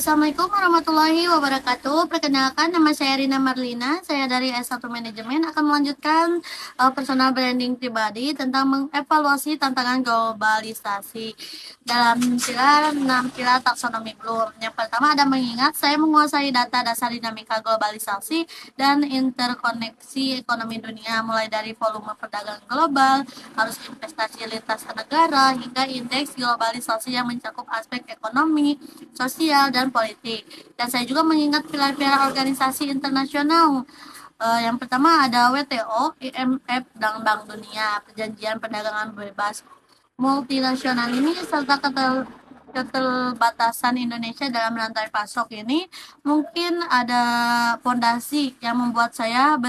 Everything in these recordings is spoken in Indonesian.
Assalamualaikum warahmatullahi wabarakatuh. Perkenalkan, nama saya Rina Marlina. Saya dari S1 Manajemen akan melanjutkan personal branding pribadi tentang mengevaluasi tantangan globalisasi dalam pilar 6 pilar taksonomi Bloom. Yang pertama ada mengingat saya menguasai data dasar dinamika globalisasi dan interkoneksi ekonomi dunia, mulai dari volume perdagangan global, arus investasi lintas negara, hingga indeks globalisasi yang mencakup aspek ekonomi, sosial, dan politik. Dan saya juga mengingat pilar-pilar organisasi internasional. Yang pertama ada WTO, IMF, dan Bank Dunia, perjanjian perdagangan bebas multinasional ini, serta keterbatasan Indonesia dalam rantai pasok ini mungkin ada fondasi yang membuat saya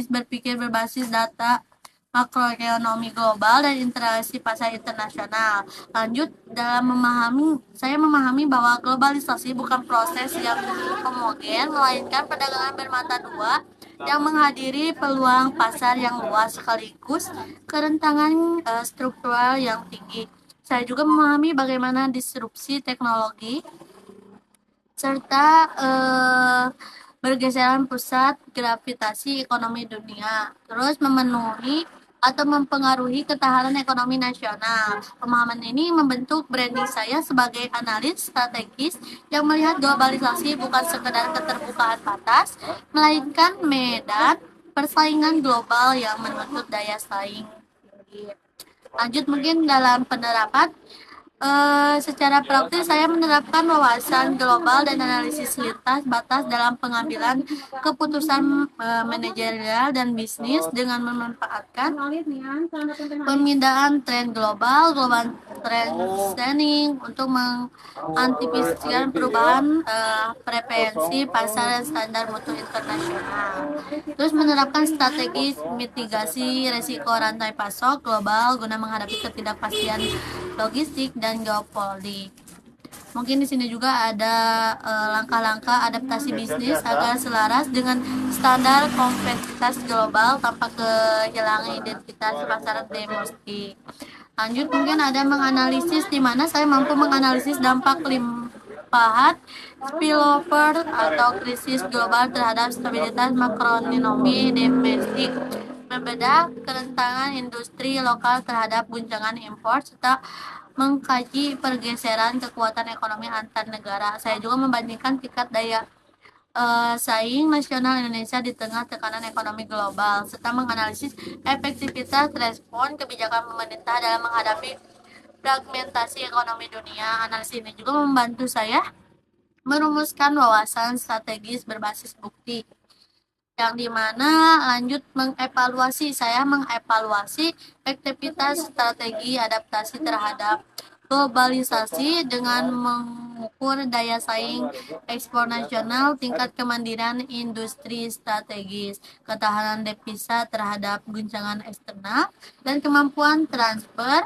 berpikir berbasis data makroekonomi global dan interaksi pasar internasional. Lanjut, saya memahami bahwa globalisasi bukan proses yang homogen, melainkan perdagangan bermata dua yang menghadiri peluang pasar yang luas sekaligus kerentanan struktural yang tinggi. Saya juga memahami bagaimana disrupsi teknologi serta bergeseran pusat gravitasi ekonomi dunia, terus memenuhi atau mempengaruhi ketahanan ekonomi nasional. Pemahaman ini membentuk branding saya sebagai analis strategis yang melihat globalisasi bukan sekedar keterbukaan batas, melainkan medan persaingan global yang menuntut daya saing tinggi. Lanjut, mungkin dalam penerapan, secara praktis saya menerapkan wawasan global dan analisis lintas batas dalam pengambilan keputusan manajerial dan bisnis dengan memanfaatkan pemindahan tren global trend scanning untuk mengantisipasi perubahan preferensi pasar dan standar mutu internasional. Terus menerapkan strategi mitigasi risiko rantai pasok global guna menghadapi ketidakpastian logistik dan geopolitik. Mungkin di sini juga ada langkah-langkah adaptasi bisnis agar selaras dengan standar kompetitif global tanpa kehilangan identitas pasar domestik. Lanjut, mungkin ada menganalisis, di mana saya mampu menganalisis dampak limpahan spillover atau krisis global terhadap stabilitas makroekonomi domestik, membedah kerentanan industri lokal terhadap guncangan impor, serta mengkaji pergeseran kekuatan ekonomi antar negara. Saya juga membandingkan tingkat daya saing nasional Indonesia di tengah tekanan ekonomi global, serta menganalisis efektivitas respon kebijakan pemerintah dalam menghadapi fragmentasi ekonomi dunia. Analisis ini juga membantu saya merumuskan wawasan strategis berbasis bukti, yang dimana lanjut saya mengevaluasi efektivitas strategi adaptasi terhadap globalisasi dengan mengukur daya saing ekspor nasional, tingkat kemandirian industri strategis, ketahanan devisa terhadap guncangan eksternal, dan kemampuan transfer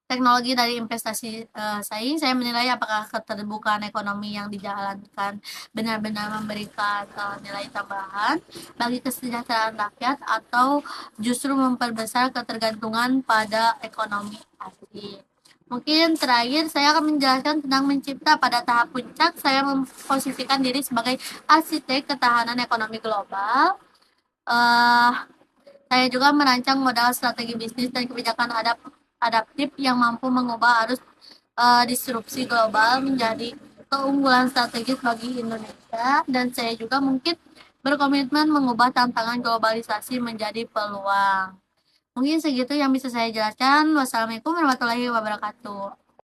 teknologi dari investasi saing. Saya menilai apakah keterbukaan ekonomi yang dijalankan benar-benar memberikan nilai tambahan bagi kesejahteraan rakyat atau justru memperbesar ketergantungan pada ekonomi asing. Mungkin terakhir saya akan menjelaskan tentang mencipta. Pada tahap puncak, saya memposisikan diri sebagai arsitek ketahanan ekonomi global. Saya juga merancang modal strategi bisnis dan kebijakan adaptif yang mampu mengubah arus disrupsi global menjadi keunggulan strategis bagi Indonesia, dan saya juga mungkin berkomitmen mengubah tantangan globalisasi menjadi peluang. Mungkin segitu yang bisa saya jelaskan. Wassalamualaikum warahmatullahi wabarakatuh.